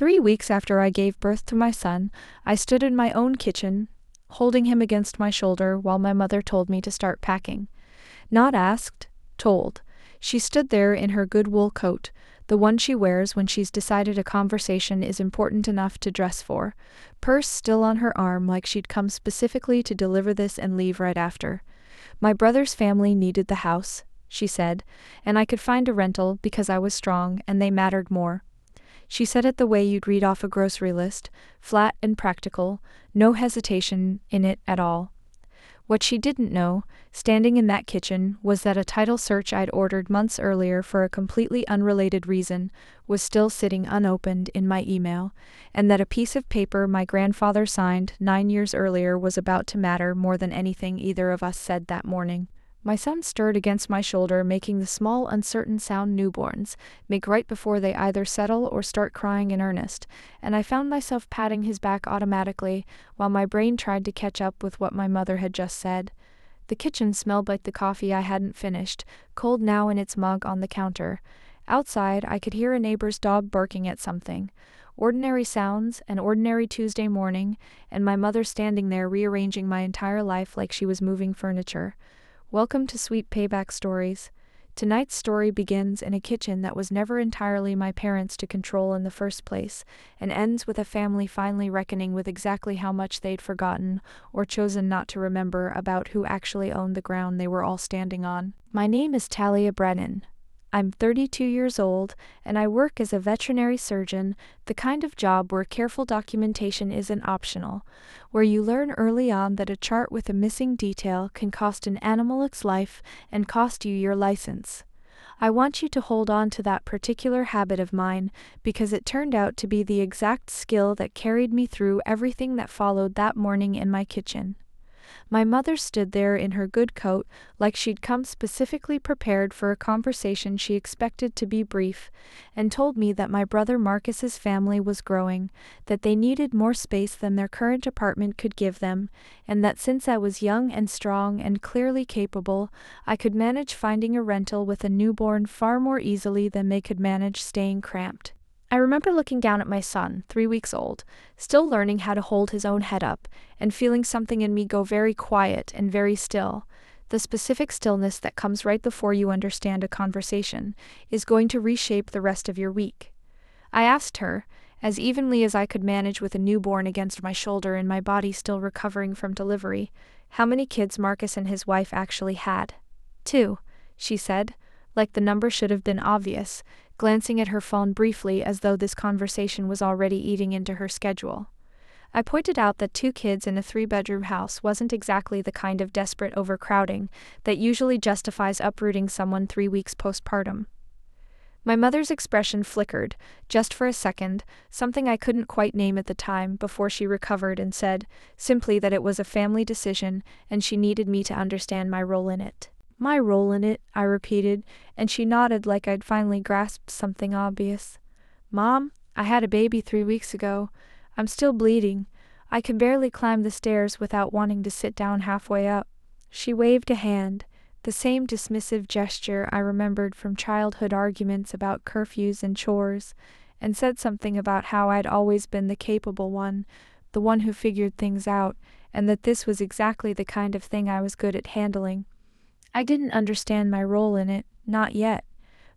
3 weeks after I gave birth to my son, I stood in my own kitchen, holding him against my shoulder while my mother told me to start packing. Not asked, told. She stood there in her good wool coat, the one she wears when she's decided a conversation is important enough to dress for, purse still on her arm like she'd come specifically to deliver this and leave right after. My brother's family needed the house, she said, and I could find a rental because I was strong and they mattered more. She said it the way you'd read off a grocery list, flat and practical, no hesitation in it at all. What she didn't know, standing in that kitchen, was that a title search I'd ordered months earlier for a completely unrelated reason was still sitting unopened in my email, and that a piece of paper my grandfather signed 9 years earlier was about to matter more than anything either of us said that morning. My son stirred against my shoulder, making the small, uncertain sound newborns make right before they either settle or start crying in earnest, and I found myself patting his back automatically while my brain tried to catch up with what my mother had just said. The kitchen smelled like the coffee I hadn't finished, cold now in its mug on the counter. Outside, I could hear a neighbor's dog barking at something. Ordinary sounds, an ordinary Tuesday morning, and my mother standing there rearranging my entire life like she was moving furniture. Welcome to Sweet Payback Stories. Tonight's story begins in a kitchen that was never entirely my parents' to control in the first place, and ends with a family finally reckoning with exactly how much they'd forgotten or chosen not to remember about who actually owned the ground they were all standing on. My name is Talia Brennan. I'm 32 years old, and I work as a veterinary surgeon, the kind of job where careful documentation isn't optional, where you learn early on that a chart with a missing detail can cost an animal its life and cost you your license. I want you to hold on to that particular habit of mine because it turned out to be the exact skill that carried me through everything that followed that morning in my kitchen. My mother stood there in her good coat like she'd come specifically prepared for a conversation she expected to be brief, and told me that my brother Marcus's family was growing, that they needed more space than their current apartment could give them, and that since I was young and strong and clearly capable, I could manage finding a rental with a newborn far more easily than they could manage staying cramped. I remember looking down at my son, 3 weeks old, still learning how to hold his own head up, and feeling something in me go very quiet and very still. The specific stillness that comes right before you understand a conversation is going to reshape the rest of your week. I asked her, as evenly as I could manage with a newborn against my shoulder and my body still recovering from delivery, how many kids Marcus and his wife actually had. 2, she said, like the number should have been obvious, glancing at her phone briefly as though this conversation was already eating into her schedule. I pointed out that 2 kids in a 3-bedroom house wasn't exactly the kind of desperate overcrowding that usually justifies uprooting someone 3 weeks postpartum. My mother's expression flickered, just for a second, something I couldn't quite name at the time, before she recovered and said, simply that it was a family decision and she needed me to understand my role in it. My role in it, I repeated, and she nodded like I'd finally grasped something obvious. Mom, I had a baby 3 weeks ago. I'm still bleeding. I can barely climb the stairs without wanting to sit down halfway up. She waved a hand, the same dismissive gesture I remembered from childhood arguments about curfews and chores, and said something about how I'd always been the capable one, the one who figured things out, and that this was exactly the kind of thing I was good at handling. I didn't understand my role in it, not yet,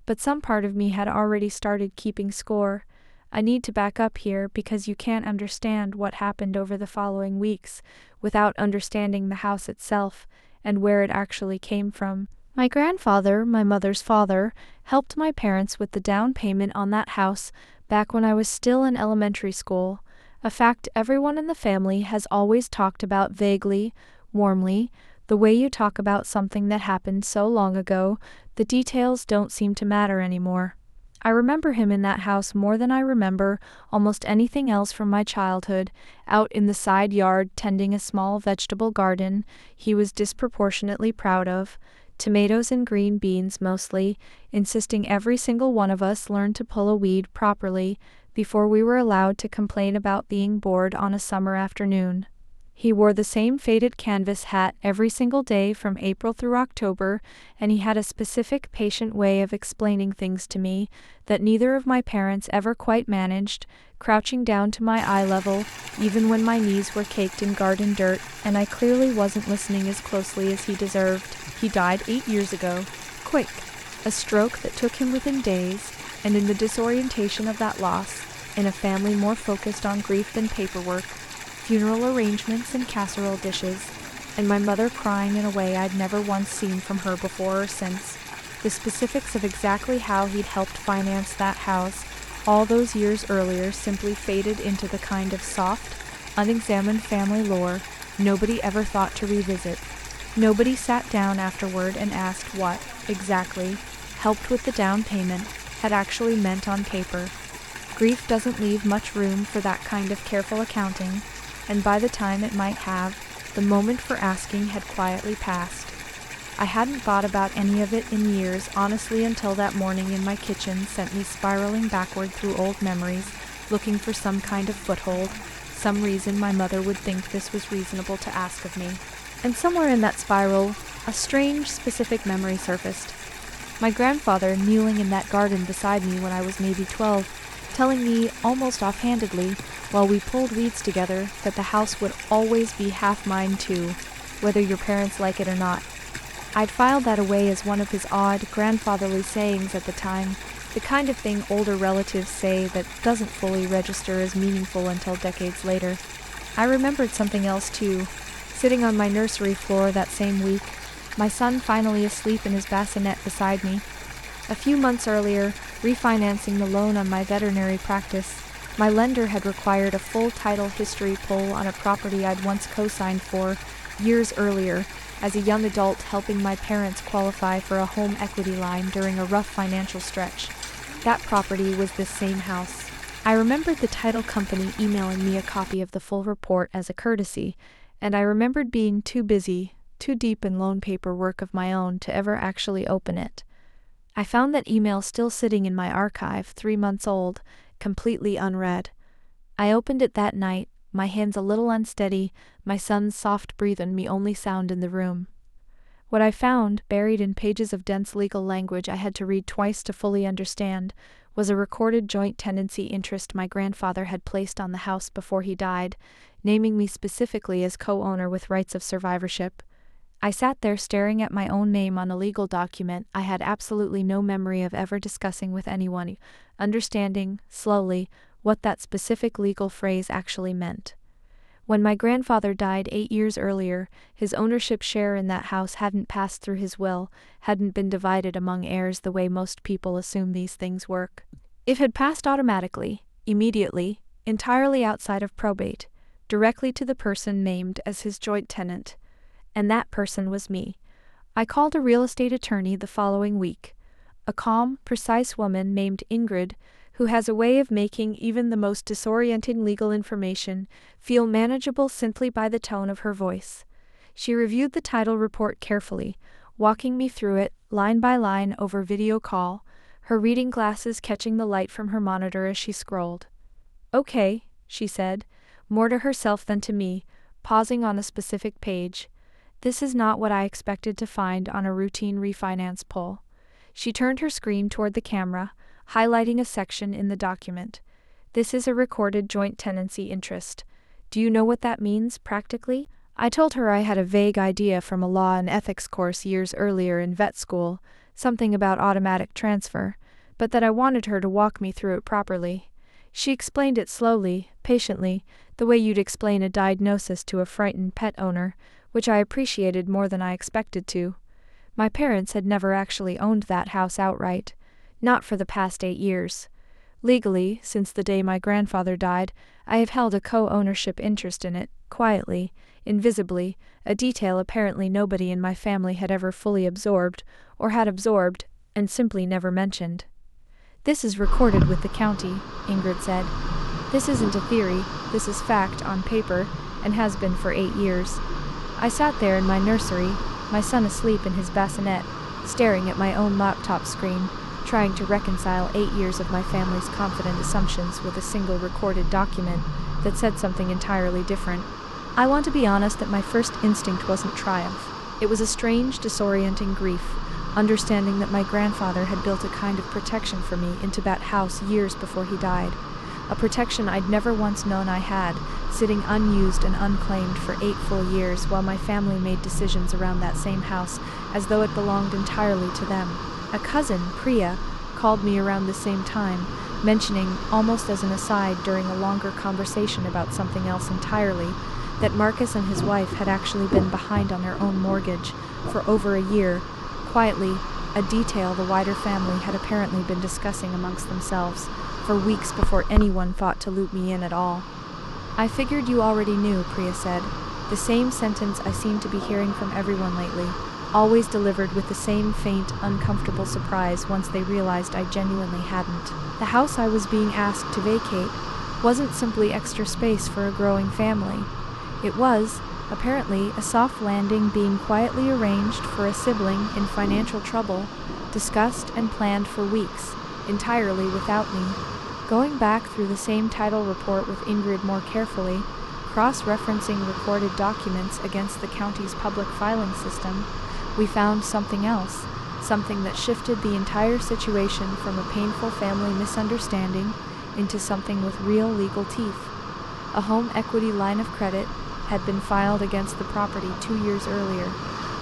but some part of me had already started keeping score. I need to back up here because you can't understand what happened over the following weeks without understanding the house itself and where it actually came from. My grandfather, my mother's father, helped my parents with the down payment on that house back when I was still in elementary school, a fact everyone in the family has always talked about vaguely, warmly, the way you talk about something that happened so long ago, the details don't seem to matter anymore. I remember him in that house more than I remember almost anything else from my childhood, out in the side yard tending a small vegetable garden he was disproportionately proud of, tomatoes and green beans mostly, insisting every single one of us learn to pull a weed properly before we were allowed to complain about being bored on a summer afternoon. He wore the same faded canvas hat every single day from April through October, and he had a specific, patient way of explaining things to me that neither of my parents ever quite managed, crouching down to my eye level, even when my knees were caked in garden dirt, and I clearly wasn't listening as closely as he deserved. He died 8 years ago. Quick. A stroke that took him within days, and in the disorientation of that loss, in a family more focused on grief than paperwork, funeral arrangements and casserole dishes, and my mother crying in a way I'd never once seen from her before or since. The specifics of exactly how he'd helped finance that house all those years earlier simply faded into the kind of soft, unexamined family lore nobody ever thought to revisit. Nobody sat down afterward and asked what, exactly, helped with the down payment had actually meant on paper. Grief doesn't leave much room for that kind of careful accounting, and by the time it might have, the moment for asking had quietly passed. I hadn't thought about any of it in years, honestly, until that morning in my kitchen sent me spiraling backward through old memories, looking for some kind of foothold, some reason my mother would think this was reasonable to ask of me. And somewhere in that spiral, a strange, specific memory surfaced. My grandfather kneeling in that garden beside me when I was maybe 12, telling me, almost offhandedly, while we pulled weeds together, that the house would always be half mine too, whether your parents like it or not. I'd filed that away as one of his odd, grandfatherly sayings at the time, the kind of thing older relatives say that doesn't fully register as meaningful until decades later. I remembered something else too. Sitting on my nursery floor that same week, my son finally asleep in his bassinet beside me. A few months earlier, refinancing the loan on my veterinary practice, my lender had required a full title history pull on a property I'd once co-signed for, years earlier, as a young adult helping my parents qualify for a home equity line during a rough financial stretch. That property was this same house. I remembered the title company emailing me a copy of the full report as a courtesy, and I remembered being too busy, too deep in loan paperwork of my own to ever actually open it. I found that email still sitting in my archive, 3 months old, completely unread. I opened it that night, my hands a little unsteady, my son's soft breathing the only sound in the room. What I found, buried in pages of dense legal language I had to read twice to fully understand, was a recorded joint tenancy interest my grandfather had placed on the house before he died, naming me specifically as co-owner with rights of survivorship. I sat there staring at my own name on a legal document I had absolutely no memory of ever discussing with anyone, understanding, slowly, what that specific legal phrase actually meant. When my grandfather died 8 years earlier, his ownership share in that house hadn't passed through his will, hadn't been divided among heirs the way most people assume these things work. It had passed automatically, immediately, entirely outside of probate, directly to the person named as his joint tenant. And that person was me. I called a real estate attorney the following week, a calm, precise woman named Ingrid, who has a way of making even the most disorienting legal information feel manageable simply by the tone of her voice. She reviewed the title report carefully, walking me through it, line by line over video call, her reading glasses catching the light from her monitor as she scrolled. "Okay," she said, more to herself than to me, pausing on a specific page. "This is not what I expected to find on a routine refinance pull." She turned her screen toward the camera, highlighting a section in the document. "This is a recorded joint tenancy interest. Do you know what that means, practically?" I told her I had a vague idea from a law and ethics course years earlier in vet school, something about automatic transfer, but that I wanted her to walk me through it properly. She explained it slowly, patiently, the way you'd explain a diagnosis to a frightened pet owner, which I appreciated more than I expected to. My parents had never actually owned that house outright, not for the past 8 years. Legally, since the day my grandfather died, I have held a co-ownership interest in it, quietly, invisibly, a detail apparently nobody in my family had ever fully absorbed, or had absorbed, and simply never mentioned. "This is recorded with the county," Ingrid said. "This isn't a theory, this is fact on paper, and has been for 8 years. I sat there in my nursery, my son asleep in his bassinet, staring at my own laptop screen, trying to reconcile 8 years of my family's confident assumptions with a single recorded document that said something entirely different. I want to be honest that my first instinct wasn't triumph. It was a strange, disorienting grief, understanding that my grandfather had built a kind of protection for me into that house years before he died. A protection I'd never once known I had, sitting unused and unclaimed for 8 full years while my family made decisions around that same house as though it belonged entirely to them. A cousin, Priya, called me around the same time, mentioning, almost as an aside during a longer conversation about something else entirely, that Marcus and his wife had actually been behind on their own mortgage for over a year, quietly, a detail the wider family had apparently been discussing amongst themselves for weeks before anyone thought to loop me in at all. I figured you already knew, Priya said, the same sentence I seem to be hearing from everyone lately, always delivered with the same faint, uncomfortable surprise once they realized I genuinely hadn't. The house I was being asked to vacate wasn't simply extra space for a growing family. It was, apparently, a soft landing being quietly arranged for a sibling in financial trouble, discussed and planned for weeks, entirely without me. Going back through the same title report with Ingrid more carefully, cross-referencing recorded documents against the county's public filing system, we found something else, something that shifted the entire situation from a painful family misunderstanding into something with real legal teeth. A home equity line of credit had been filed against the property 2 years earlier,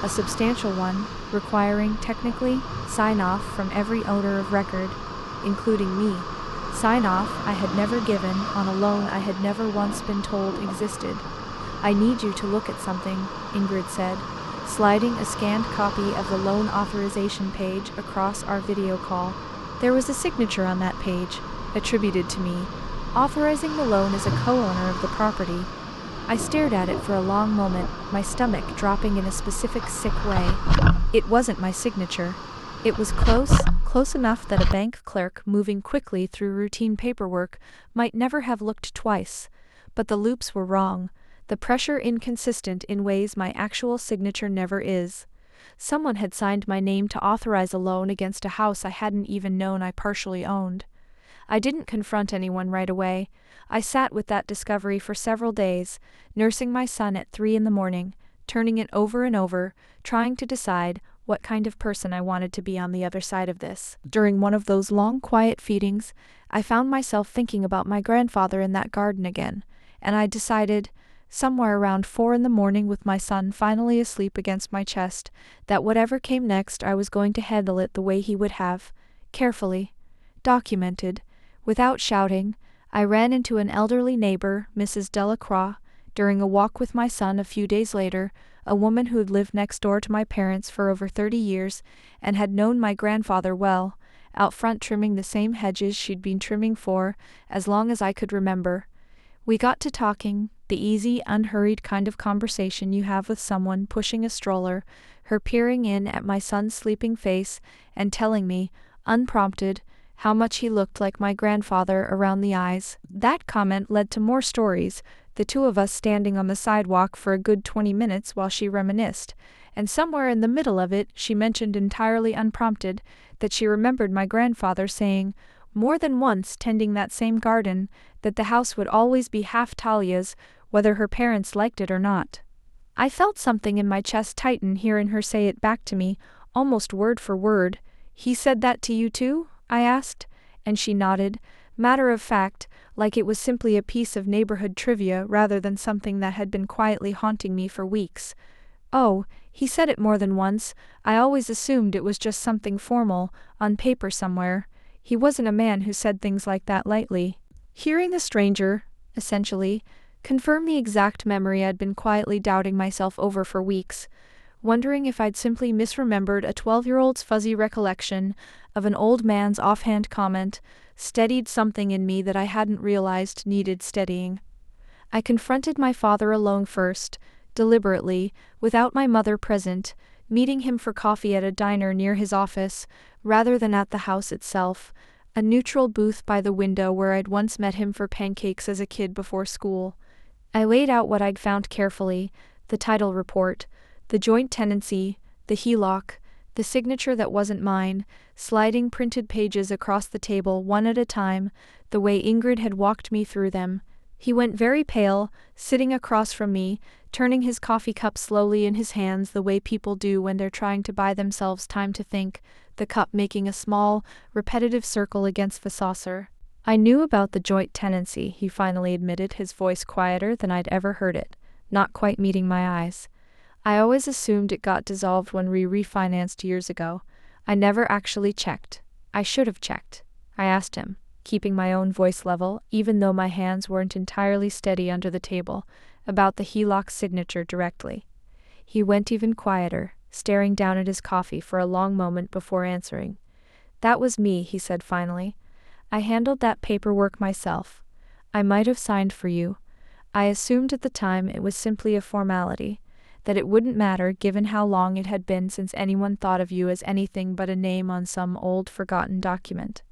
a substantial one requiring, technically, sign-off from every owner of record, including me. Sign-off I had never given on a loan I had never once been told existed. I need you to look at something, Ingrid said, sliding a scanned copy of the loan authorization page across our video call. There was a signature on that page, attributed to me, authorizing the loan as a co-owner of the property. I stared at it for a long moment, my stomach dropping in a specific sick way. It wasn't my signature. It was close enough that a bank clerk moving quickly through routine paperwork might never have looked twice. But the loops were wrong, the pressure inconsistent in ways my actual signature never is. Someone had signed my name to authorize a loan against a house I hadn't even known I partially owned. I didn't confront anyone right away. I sat with that discovery for several days, nursing my son at 3 a.m, turning it over and over, trying to decide what kind of person I wanted to be on the other side of this. During one of those long, quiet feedings, I found myself thinking about my grandfather in that garden again, and I decided, somewhere around 4 a.m, with my son finally asleep against my chest, that whatever came next I was going to handle it the way he would have, carefully, documented, without shouting. I ran into an elderly neighbor, Mrs. Delacroix, during a walk with my son a few days later, a woman who had lived next door to my parents for over 30 years and had known my grandfather well, out front trimming the same hedges she'd been trimming for as long as I could remember. We got to talking, the easy, unhurried kind of conversation you have with someone pushing a stroller, her peering in at my son's sleeping face and telling me, unprompted, how much he looked like my grandfather around the eyes. That comment led to more stories, the two of us standing on the sidewalk for a good 20 minutes while she reminisced, and somewhere in the middle of it she mentioned entirely unprompted that she remembered my grandfather saying, more than once tending that same garden, that the house would always be half Talia's, whether her parents liked it or not. I felt something in my chest tighten hearing her say it back to me, almost word for word. He said that to you too? I asked, and she nodded, matter of fact, like it was simply a piece of neighborhood trivia rather than something that had been quietly haunting me for weeks. Oh, he said it more than once. I always assumed it was just something formal, on paper somewhere. He wasn't a man who said things like that lightly. Hearing the stranger, essentially, confirm the exact memory I'd been quietly doubting myself over for weeks, wondering if I'd simply misremembered a 12-year-old's fuzzy recollection of an old man's offhand comment, steadied something in me that I hadn't realized needed steadying. I confronted my father alone first, deliberately, without my mother present, meeting him for coffee at a diner near his office, rather than at the house itself, a neutral booth by the window where I'd once met him for pancakes as a kid before school. I laid out what I'd found carefully, the title report, the joint tenancy, the HELOC, the signature that wasn't mine, sliding printed pages across the table one at a time, the way Ingrid had walked me through them. He went very pale, sitting across from me, turning his coffee cup slowly in his hands the way people do when they're trying to buy themselves time to think, the cup making a small, repetitive circle against the saucer. I knew about the joint tenancy, he finally admitted, his voice quieter than I'd ever heard it, not quite meeting my eyes. I always assumed it got dissolved when we refinanced years ago. I never actually checked. I should have checked. I asked him, keeping my own voice level, even though my hands weren't entirely steady under the table, about the HELOC signature directly. He went even quieter, staring down at his coffee for a long moment before answering. That was me, he said finally. I handled that paperwork myself. I might have signed for you. I assumed at the time it was simply a formality, that it wouldn't matter given how long it had been since anyone thought of you as anything but a name on some old forgotten document.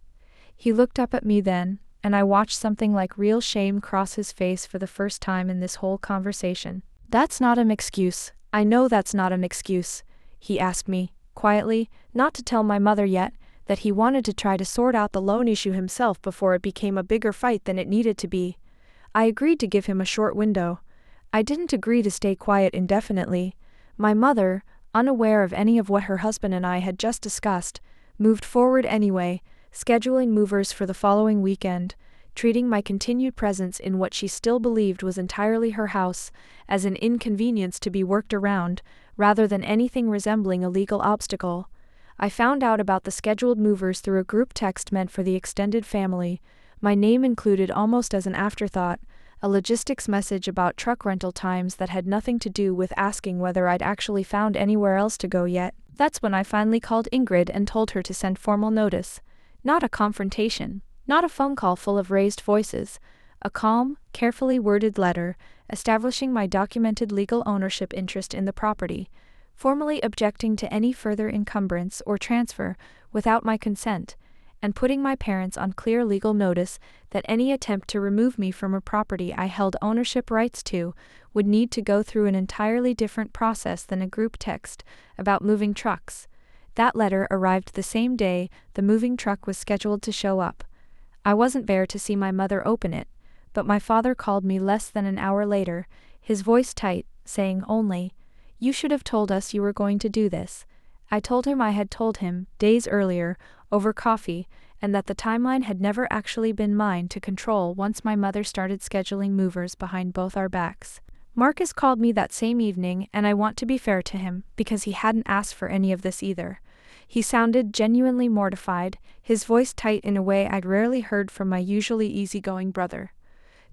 He looked up at me then, and I watched something like real shame cross his face for the first time in this whole conversation. That's not an excuse. I know that's not an excuse, he asked me, quietly, not to tell my mother yet, that he wanted to try to sort out the loan issue himself before it became a bigger fight than it needed to be. I agreed to give him a short window. I didn't agree to stay quiet indefinitely. My mother, unaware of any of what her husband and I had just discussed, moved forward anyway, scheduling movers for the following weekend, treating my continued presence in what she still believed was entirely her house as an inconvenience to be worked around, rather than anything resembling a legal obstacle. I found out about the scheduled movers through a group text meant for the extended family, my name included almost as an afterthought, a logistics message about truck rental times that had nothing to do with asking whether I'd actually found anywhere else to go yet. That's when I finally called Ingrid and told her to send formal notice. Not a confrontation, not a phone call full of raised voices, a calm, carefully worded letter establishing my documented legal ownership interest in the property, formally objecting to any further encumbrance or transfer without my consent, and putting my parents on clear legal notice that any attempt to remove me from a property I held ownership rights to would need to go through an entirely different process than a group text about moving trucks. That letter arrived the same day the moving truck was scheduled to show up. I wasn't there to see my mother open it, but my father called me less than an hour later, his voice tight, saying only, "You should have told us you were going to do this." I told him I had told him, days earlier, over coffee, and that the timeline had never actually been mine to control once my mother started scheduling movers behind both our backs. Marcus called me that same evening, and I want to be fair to him, because he hadn't asked for any of this either. He sounded genuinely mortified, his voice tight in a way I'd rarely heard from my usually easygoing brother.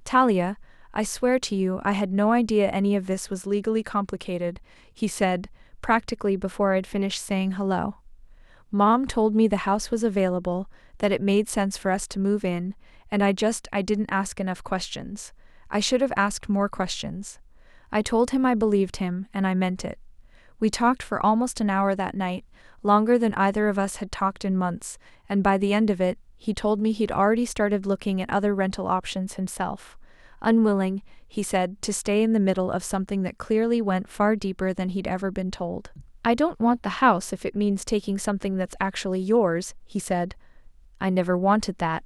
"Talia, I swear to you I had no idea any of this was legally complicated," he said, practically before I'd finished saying hello. "Mom told me the house was available, that it made sense for us to move in, and I didn't ask enough questions. I should have asked more questions." I told him I believed him, and I meant it. We talked for almost an hour that night, longer than either of us had talked in months, and by the end of it, he told me he'd already started looking at other rental options himself. Unwilling, he said, to stay in the middle of something that clearly went far deeper than he'd ever been told. "I don't want the house if it means taking something that's actually yours," he said. I never wanted that.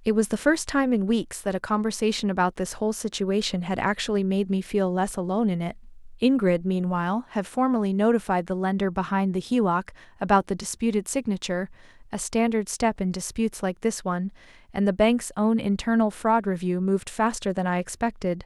It was the first time in weeks that a conversation about this whole situation had actually made me feel less alone in it. Ingrid, meanwhile, had formally notified the lender behind the HELOC about the disputed signature, a standard step in disputes like this one, and the bank's own internal fraud review moved faster than I expected.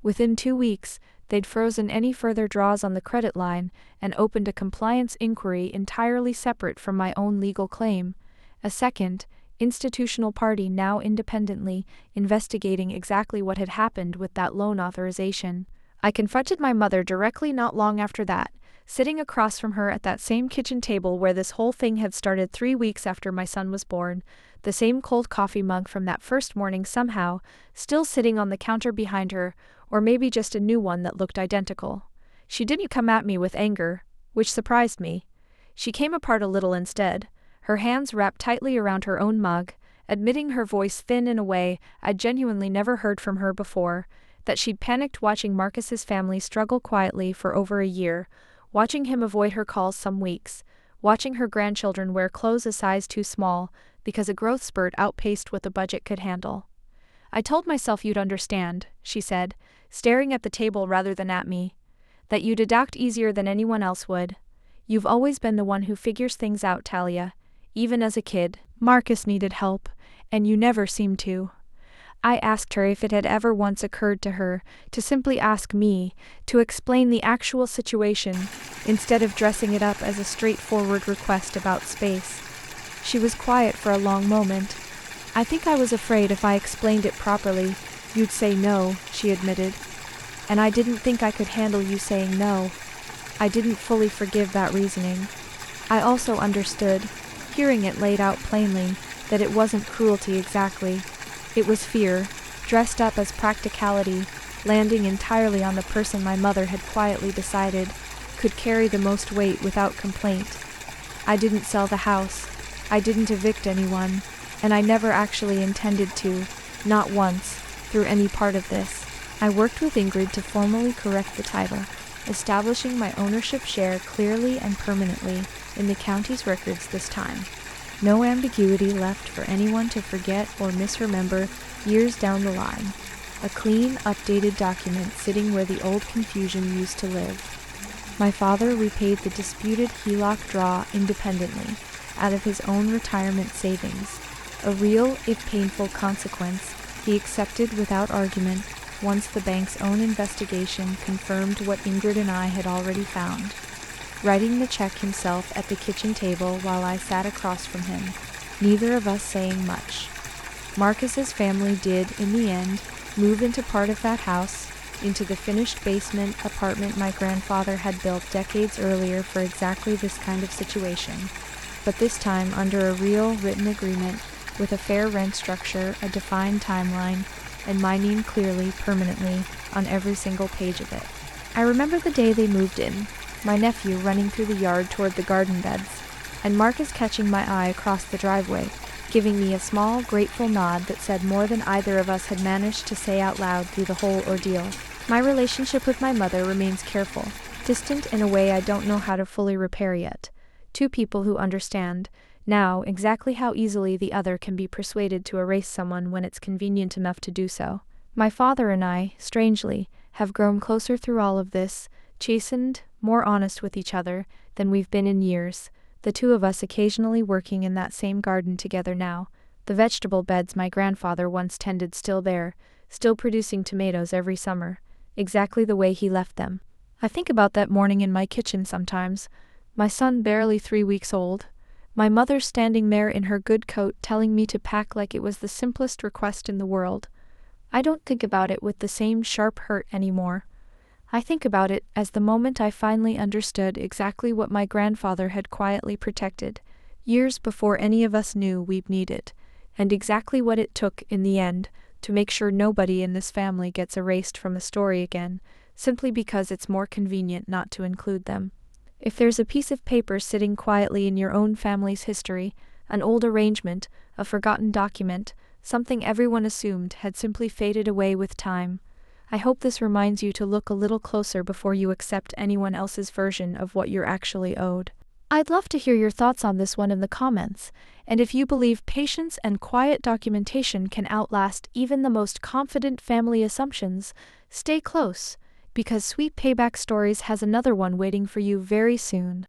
Within 2 weeks, they'd frozen any further draws on the credit line and opened a compliance inquiry entirely separate from my own legal claim, a second, institutional party now independently investigating exactly what had happened with that loan authorization. I confronted my mother directly not long after that, sitting across from her at that same kitchen table where this whole thing had started 3 weeks after my son was born, the same cold coffee mug from that first morning somehow, still sitting on the counter behind her, or maybe just a new one that looked identical. She didn't come at me with anger, which surprised me. She came apart a little instead, her hands wrapped tightly around her own mug, admitting her voice thin in a way I'd genuinely never heard from her before, that she'd panicked watching Marcus's family struggle quietly for over a year, watching him avoid her calls some weeks, watching her grandchildren wear clothes a size too small because a growth spurt outpaced what the budget could handle. I told myself you'd understand, she said, staring at the table rather than at me. That you'd adapt easier than anyone else would. You've always been the one who figures things out, Talia. Even as a kid, Marcus needed help, and you never seemed to. I asked her if it had ever once occurred to her to simply ask me to explain the actual situation instead of dressing it up as a straightforward request about space. She was quiet for a long moment. I think I was afraid if I explained it properly, you'd say no, she admitted. And I didn't think I could handle you saying no. I didn't fully forgive that reasoning. I also understood, hearing it laid out plainly, that it wasn't cruelty exactly. It was fear, dressed up as practicality, landing entirely on the person my mother had quietly decided could carry the most weight without complaint. I didn't sell the house. I didn't evict anyone, and I never actually intended to, not once, through any part of this. I worked with Ingrid to formally correct the title, establishing my ownership share clearly and permanently in the county's records this time. No ambiguity left for anyone to forget or misremember years down the line. A clean, updated document sitting where the old confusion used to live. My father repaid the disputed HELOC draw independently, out of his own retirement savings. A real, if painful, consequence he accepted without argument once the bank's own investigation confirmed what Ingrid and I had already found. Writing the check himself at the kitchen table while I sat across from him, neither of us saying much. Marcus's family did, in the end, move into part of that house, into the finished basement apartment my grandfather had built decades earlier for exactly this kind of situation, but this time under a real written agreement with a fair rent structure, a defined timeline, and my name clearly, permanently, on every single page of it. I remember the day they moved in, my nephew running through the yard toward the garden beds, and Marcus catching my eye across the driveway, giving me a small, grateful nod that said more than either of us had managed to say out loud through the whole ordeal. My relationship with my mother remains careful, distant in a way I don't know how to fully repair yet. Two people who understand, now, exactly how easily the other can be persuaded to erase someone when it's convenient enough to do so. My father and I, strangely, have grown closer through all of this, chastened, more honest with each other than we've been in years, the two of us occasionally working in that same garden together now, the vegetable beds my grandfather once tended still there, still producing tomatoes every summer, exactly the way he left them. I think about that morning in my kitchen sometimes, my son barely 3 weeks old, my mother standing there in her good coat telling me to pack like it was the simplest request in the world. I don't think about it with the same sharp hurt anymore. I think about it as the moment I finally understood exactly what my grandfather had quietly protected, years before any of us knew we'd need it, and exactly what it took in the end to make sure nobody in this family gets erased from the story again, simply because it's more convenient not to include them. If there's a piece of paper sitting quietly in your own family's history, an old arrangement, a forgotten document, something everyone assumed had simply faded away with time, I hope this reminds you to look a little closer before you accept anyone else's version of what you're actually owed. I'd love to hear your thoughts on this one in the comments, and if you believe patience and quiet documentation can outlast even the most confident family assumptions, stay close, because Sweet Payback Stories has another one waiting for you very soon.